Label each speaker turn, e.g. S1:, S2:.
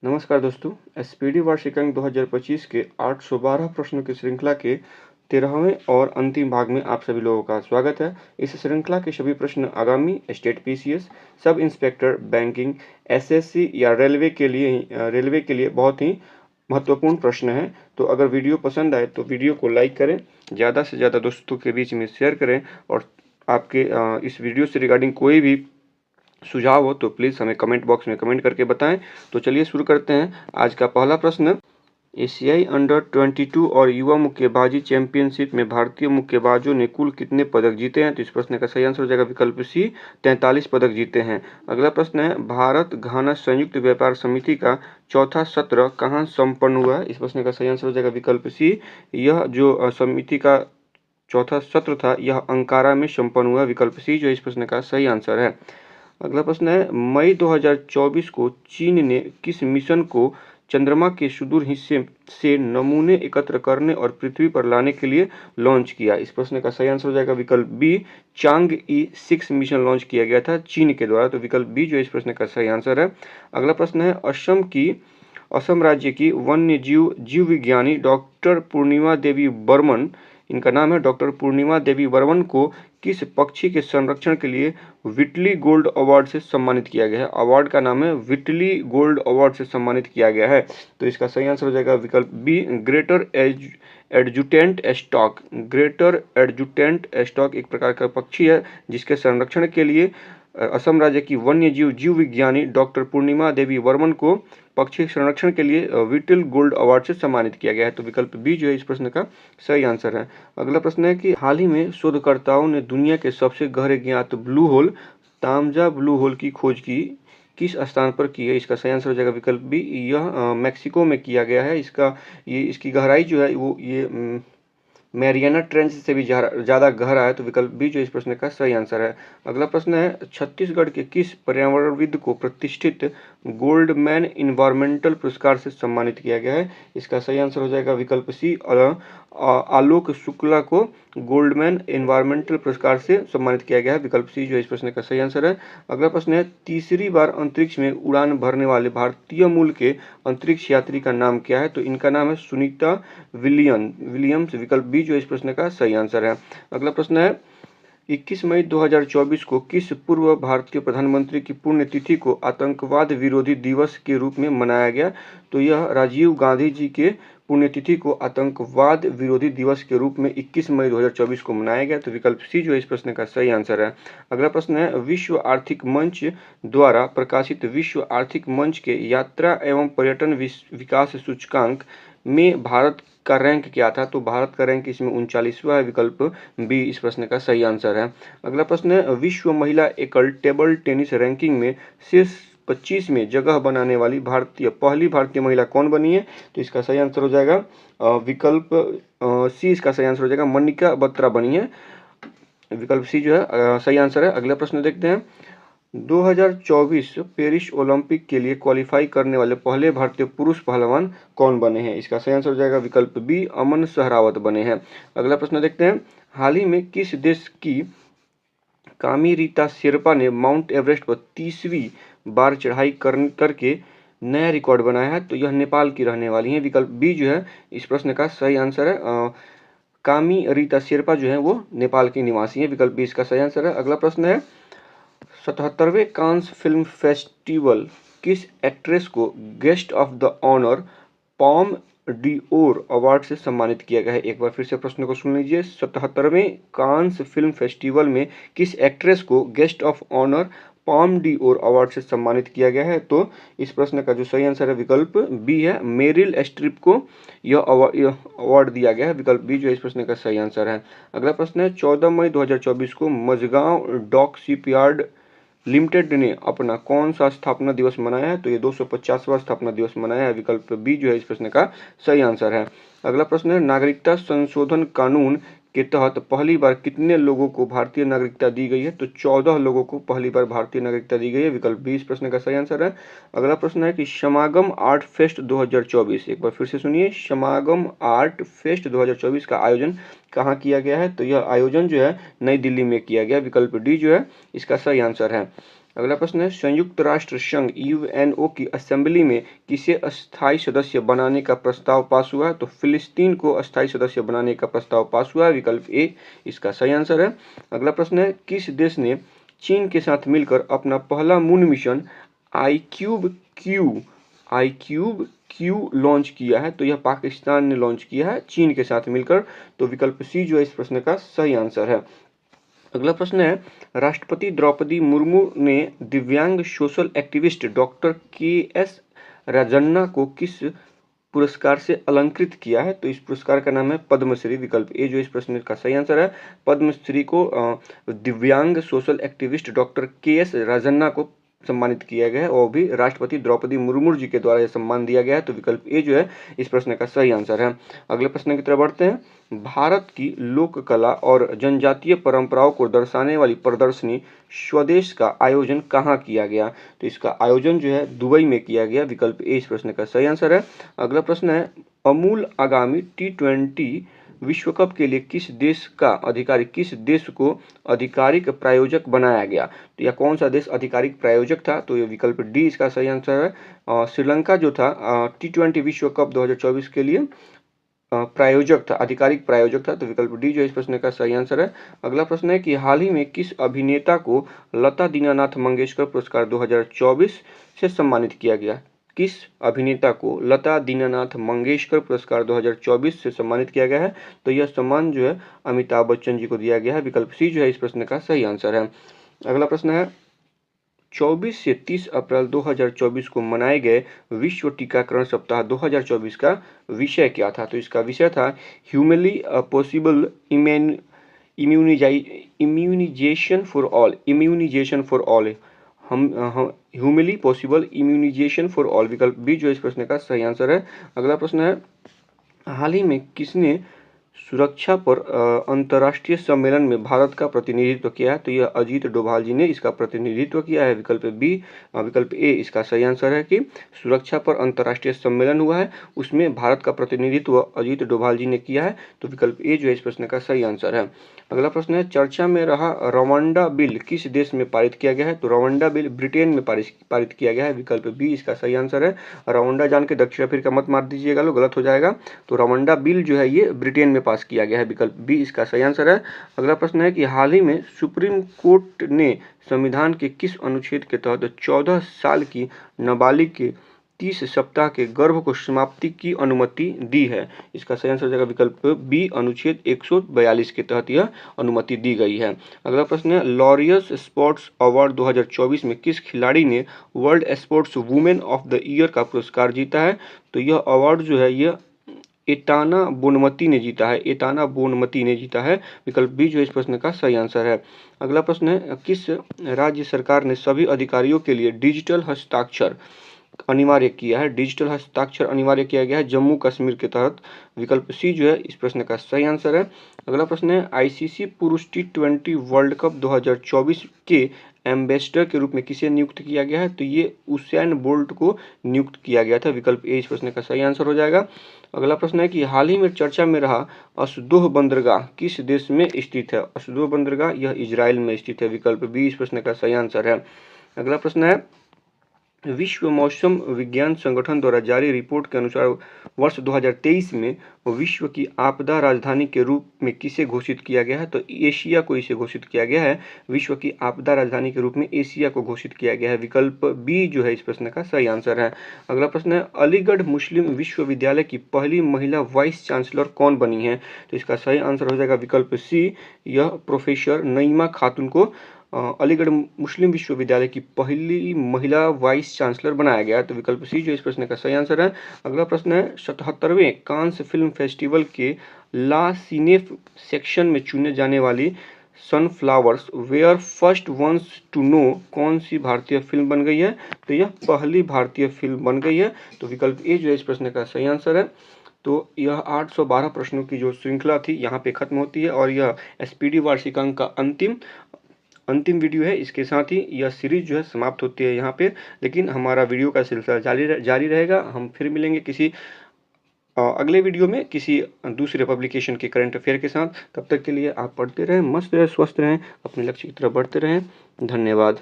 S1: नमस्कार दोस्तों, एसपीडी वार्षिक अंक 2025 के 812 प्रश्नों की श्रृंखला के 13वें और अंतिम भाग में आप सभी लोगों का स्वागत है। इस श्रृंखला के सभी प्रश्न आगामी state PCS, sub inspector, banking, SSC या रेलवे के लिए बहुत ही महत्वपूर्ण प्रश्न हैं। तो अगर वीडियो पसंद आए तो वीडियो को लाइक करें, ज़्यादा से ज़्यादा दोस्तों के बीच में शेयर करें और आपके इस वीडियो से रिगार्डिंग कोई भी सुझाव हो तो प्लीज़ हमें कमेंट बॉक्स में कमेंट करके बताएं। तो चलिए शुरू करते हैं। आज का पहला प्रश्न, एशियाई अंडर 22 और युवा मुक्केबाजी चैंपियनशिप में भारतीय मुक्केबाजों ने कुल कितने पदक जीते हैं? तो इस प्रश्न का सही आंसर हो जाएगा विकल्प सी, 43 पदक जीते हैं। अगला प्रश्न है, भारत घाना संयुक्त व्यापार समिति का चौथा सत्र कहाँ संपन्न हुआ? इस प्रश्न का सही आंसर हो जाएगा विकल्प सी, यह जो समिति का चौथा सत्र था यह अंकारा में संपन्न हुआ। विकल्प सी जो इस प्रश्न का सही आंसर है। अगला प्रश्न है, मई 2024 को चीन ने किस मिशन को चंद्रमा के सुदूर हिस्से से नमूने एकत्र करने और पृथ्वी पर लाने के लिए लॉन्च किया? इस प्रश्न का सही आंसर हो जाएगा विकल्प बी, चांग-ई 6 मिशन लॉन्च किया गया था चीन के द्वारा। तो विकल्प बी जो इस प्रश्न का सही आंसर है। अगला प्रश्न है, असम राज्य की वन्य जीव विज्ञानी डॉक्टर पूर्णिमा देवी बर्मन, इनका नाम है डॉक्टर पूर्णिमा देवी बर्मन, को किस पक्षी के संरक्षण के लिए व्हिटली गोल्ड अवार्ड से सम्मानित किया गया है? अवार्ड का नाम है व्हिटली गोल्ड अवार्ड से सम्मानित किया गया है। तो इसका सही आंसर हो जाएगा विकल्प B, greater adjutant stork. Greater adjutant stork एक प्रकार का पक्षी है जिसके संरक्षण के लिए असम राज्य की वन्य जीव विज्ञानी डॉक्टर पूर्णिमा देवी बर्मन को पक्षी संरक्षण के लिए व्हिटल गोल्ड अवार्ड से सम्मानित किया गया है। तो विकल्प बी जो है इस प्रश्न का सही आंसर है। अगला प्रश्न है कि हाल ही में शोधकर्ताओं ने दुनिया के सबसे गहरे ज्ञात ब्लू होल तामजा ब्लू होल की खोज किस स्थान पर की है? इसका सही आंसर हो जाएगा विकल्प बी, यह मैक्सिको में किया गया है। इसकी गहराई जो है वो ये मैरियाना ट्रेंच से भी ज़्यादा गहरा है। तो विकल्प बी जो इस प्रश्न का सही आंसर है। अगला प्रश्न है, छत्तीसगढ़ के किस पर्यावरणविद को प्रतिष्ठित गोल्डमैन इन्वायरमेंटल पुरस्कार से सम्मानित किया गया है? इसका सही आंसर हो जाएगा विकल्प सी, आलोक शुक्ला को गोल्डमैन इन्वायरमेंटल पुरस्कार से सम्मानित किया गया है। विकल्प सी जो इस प्रश्न का सही आंसर है। अगला प्रश्न है, तीसरी बार अंतरिक्ष में उड़ान भरने वाले भारतीय मूल के अंतरिक्ष यात्री का नाम क्या है? तो इनका नाम है सुनीता विलियम्स। विकल्प बी जो इस प्रश्न का सही आंसर है। अगला प्रश्न है, 21 मई 2024 को किस पूर्व भारतीय प्रधानमंत्री की पुण्यतिथि को आतंकवाद विरोधी दिवस के रूप में मनाया गया? तो यह राजीव गांधी जी के पुण्यतिथि को आतंकवाद विरोधी दिवस के रूप में 21 मई 2024 को मनाया गया। तो विकल्प सी जो इस प्रश्न का सही आंसर है। अगला प्रश्न है, विश्व आर्थिक मंच द्वारा प्रकाशित विश्व आर्थिक मंच के यात्रा एवं पर्यटन विकास सूचकांक में भारत का रैंक क्या था? तो भारत का रैंक इसमें 39वां है। विकल्प बी इस प्रश्न का सही आंसर है। अगला प्रश्न है, विश्व महिला एकल टेबल टेनिस रैंकिंग में शीर्ष 25 में जगह बनाने वाली पहली भारतीय महिला कौन बनी है? तो इसका सही आंसर हो जाएगा विकल्प सी, इसका सही आंसर हो जाएगा मनिका बत्रा बनी है। विकल्प सी जो है सही आंसर है। अगला प्रश्न देखते हैं, 2024 पेरिस ओलंपिक के लिए क्वालिफाई करने वाले पहले भारतीय पुरुष पहलवान कौन बने हैं? इसका सही आंसर हो जाएगा विकल्प बी, अमन सहरावत बने हैं। अगला प्रश्न देखते हैं, हाल ही में किस देश की कामी रीता शेरपा ने माउंट एवरेस्ट पर 30वीं बार चढ़ाई करके नया रिकॉर्ड बनाया है? तो यह नेपाल की रहने वाली हैं। विकल्प बी जो है इस प्रश्न का सही आंसर है। कामी रीता शेरपा जो है वो नेपाल की निवासी है। विकल्प बी इसका सही आंसर है। अगला प्रश्न है, 77वें कांस फिल्म फेस्टिवल किस एक्ट्रेस को guest of the honour Palme d'Or award से सम्मानित किया गया है? एक बार फिर से प्रश्न को सुन लीजिए। 77वें कांस फिल्म फेस्टिवल में किस एक्ट्रेस को guest of honour Palme d'Or award से सम्मानित किया गया है? तो इस प्रश्न का जो सही आंसर है विकल्प बी है, मेरिल स्ट्रिप को यह अवार्ड दिया गया है। विकल्प बी जो इस प्रश्न का सही आंसर है। अगला प्रश्न है, 14 मई 2024 को मझगांव डॉक शिपयार्ड लिमिटेड ने अपना कौन सा स्थापना दिवस मनाया है? तो ये 250वां स्थापना दिवस मनाया है। विकल्प बी जो है इस प्रश्न का सही आंसर है। अगला प्रश्न है, नागरिकता संशोधन कानून के तहत पहली बार कितने लोगों को भारतीय नागरिकता दी गई है? तो 14 लोगों को पहली बार भारतीय नागरिकता दी गई है। विकल्प बी इस प्रश्न का सही आंसर है। अगला प्रश्न है कि समागम आर्ट फेस्ट 2024, एक बार फिर से सुनिए, समागम आर्ट फेस्ट 2024 का आयोजन कहाँ किया गया है? तो यह आयोजन जो है नई दिल्ली में किया गया। विकल्प डी जो है इसका सही आंसर है। अगला प्रश्न है, संयुक्त राष्ट्र संघ यूएनओ की असेंबली में किसे अस्थायी सदस्य बनाने का प्रस्ताव पास हुआ? तो फिलिस्तीन को अस्थायी सदस्य बनाने का प्रस्ताव पास हुआ, विकल्प ए इसका सही आंसर है। अगला प्रश्न है, किस देश ने चीन के साथ मिलकर अपना पहला मून मिशन आई क्यूब क्यू लॉन्च किया है? तो यह पाकिस्तान ने लॉन्च किया है चीन के साथ मिलकर, तो विकल्प सी जो है इस प्रश्न का सही आंसर है। अगला प्रश्न है, राष्ट्रपति द्रौपदी मुर्मू ने दिव्यांग social activist doctor KS. Rajanna को किस पुरस्कार से अलंकृत किया है? तो इस पुरस्कार का नाम है पद्मश्री, विकल्प ए जो इस प्रश्न का सही आंसर है। पद्मश्री को दिव्यांग social activist doctor KS. Rajanna को सम्मानित किया गया है और भी राष्ट्रपति द्रौपदी मुर्मू जी के द्वारा यह सम्मान दिया गया है, तो विकल्प ए जो है इस प्रश्न का सही आंसर है। अगले प्रश्न की तरफ बढ़ते हैं। भारत की लोक कला और जनजातीय परंपराओं को दर्शाने वाली प्रदर्शनी स्वदेश का आयोजन कहाँ किया गया? तो इसका आयोजन जो है दुबई में किया गया, विकल्प ए इस प्रश्न का सही आंसर है। अगला प्रश्न है, अमूल आगामी T20 विश्व कप के लिए किस देश को आधिकारिक प्रायोजक बनाया गया? तो यह कौन सा देश आधिकारिक प्रायोजक था? तो ये विकल्प डी इसका सही आंसर है। श्रीलंका जो था T20 विश्व कप 2024 के लिए प्रायोजक था, आधिकारिक प्रायोजक था, तो विकल्प डी जो इस प्रश्न का सही आंसर है। अगला प्रश्न है कि हाल ही में किस अभिनेता को लता दीनानाथ मंगेशकर पुरस्कार 2024 से सम्मानित किया गया? किस अभिनेता को लता दीनानाथ मंगेशकर पुरस्कार 2024 से सम्मानित किया गया है? तो यह सम्मान जो है अमिताभ बच्चन जी को दिया गया है, विकल्प सी जो है इस प्रश्न का सही आंसर है। अगला प्रश्न है, 24 से 30 अप्रैल 2024 को मनाए गए विश्व टीकाकरण सप्ताह 2024 का विषय क्या था? तो इसका विषय था humanly possible immunisation for all, humanly possible immunisation for all, विकल्प बी जो इस प्रश्न का सही आंसर है। अगला प्रश्न है, हाल ही में किसने सुरक्षा पर अंतर्राष्ट्रीय सम्मेलन में भारत का प्रतिनिधित्व किया है? तो यह अजीत डोभाल जी ने इसका प्रतिनिधित्व किया है, विकल्प ए इसका सही आंसर है कि सुरक्षा पर अंतर्राष्ट्रीय सम्मेलन हुआ है, उसमें भारत का प्रतिनिधित्व अजीत डोभाल जी ने किया है, तो विकल्प ए जो है इस प्रश्न का सही आंसर है। अगला प्रश्न है, चर्चा में रहा रवांडा बिल किस देश में पारित किया गया है? तो रवांडा बिल ब्रिटेन में पारित किया गया है, विकल्प बी इसका सही आंसर है। रवांडा जान के दक्षिण अफ्रीका मत मार दीजिएगा, लो गलत हो जाएगा। तो रवांडा बिल जो है ये ब्रिटेन में पास किया गया है, विकल्प बी इसका सही आंसर है। अगला प्रश्न है कि हाल ही में सुप्रीम कोर्ट ने संविधान के किस अनुच्छेद के तहत 14 साल की नाबालिग के 30 सप्ताह के गर्भ को समाप्ति की अनुमति दी है? इसका सही आंसर हो जाएगा विकल्प बी, अनुच्छेद 142 के तहत यह अनुमति दी गई है। अगला प्रश्न है, लॉरियस स्पोर्ट्स अवार्ड 2024 में किस खिलाड़ी ने world sports women of the year का पुरस्कार जीता है? तो यह अवार्ड जो है यह एटाना बोनमती ने जीता है, विकल्प बी जो इस प्रश्न का सही आंसर है। अगला प्रश्न है, किस राज्य सरकार ने सभी अधिकारियों के लिए डिजिटल हस्ताक्षर अनिवार्य किया है? डिजिटल हस्ताक्षर अनिवार्य किया गया है जम्मू कश्मीर के तहत, विकल्प सी जो है इस प्रश्न का सही आंसर है। अगला प्रश्न है, आईसीसी पुरुष T20 वर्ल्ड कप 2024 के एम्बेसडर के रूप में किसे नियुक्त किया गया है? तो ये उसैन बोल्ट को नियुक्त किया गया था, विकल्प ए इस प्रश्न का सही आंसर हो जाएगा। अगला प्रश्न है कि हाल ही में चर्चा में रहा असदोह बंदरगाह किस देश में स्थित है? असदोह बंदरगाह यह इजराइल में स्थित है, विकल्प बी इस प्रश्न का सही आंसर है। अगला प्रश्न है, विश्व मौसम विज्ञान संगठन द्वारा जारी रिपोर्ट के अनुसार वर्ष 2023 में विश्व की आपदा राजधानी के रूप में किसे घोषित किया गया है? तो एशिया को इसे घोषित किया गया है, विश्व की आपदा राजधानी के रूप में एशिया को घोषित किया गया है, विकल्प बी जो है इस प्रश्न का सही आंसर है। अगला प्रश्न है, अलीगढ़ मुस्लिम विश्वविद्यालय की पहली महिला वाइस चांसलर कौन बनी है? तो इसका सही आंसर हो जाएगा विकल्प सी, यह प्रोफेसर नईमा खातून को अलीगढ़ मुस्लिम विश्वविद्यालय की पहली महिला वाइस चांसलर बनाया गया, तो विकल्प सी जो इस प्रश्न का सही आंसर है। अगला प्रश्न है, 77वें कांस फिल्म फेस्टिवल के ला सिनेफ सेक्शन में चुने जाने वाली sunflowers were first ones to know कौन सी भारतीय फिल्म बन गई है? तो यह पहली भारतीय फिल्म बन गई है, तो विकल्प ए जो है इस प्रश्न का सही आंसर है। तो यह 812 प्रश्नों की जो श्रृंखला थी यहाँ पे खत्म होती है और यह एसपीडी वार्षिक अंक का अंतिम वीडियो है। इसके साथ ही यह सीरीज जो है समाप्त होती है यहाँ पे, लेकिन हमारा वीडियो का सिलसिला जारी रहेगा। हम फिर मिलेंगे किसी अगले वीडियो में किसी दूसरे पब्लिकेशन के करंट अफेयर के साथ। तब तक के लिए आप पढ़ते रहें, मस्त रहें, स्वस्थ रहें, अपने लक्ष्य की तरफ बढ़ते रहें। धन्यवाद।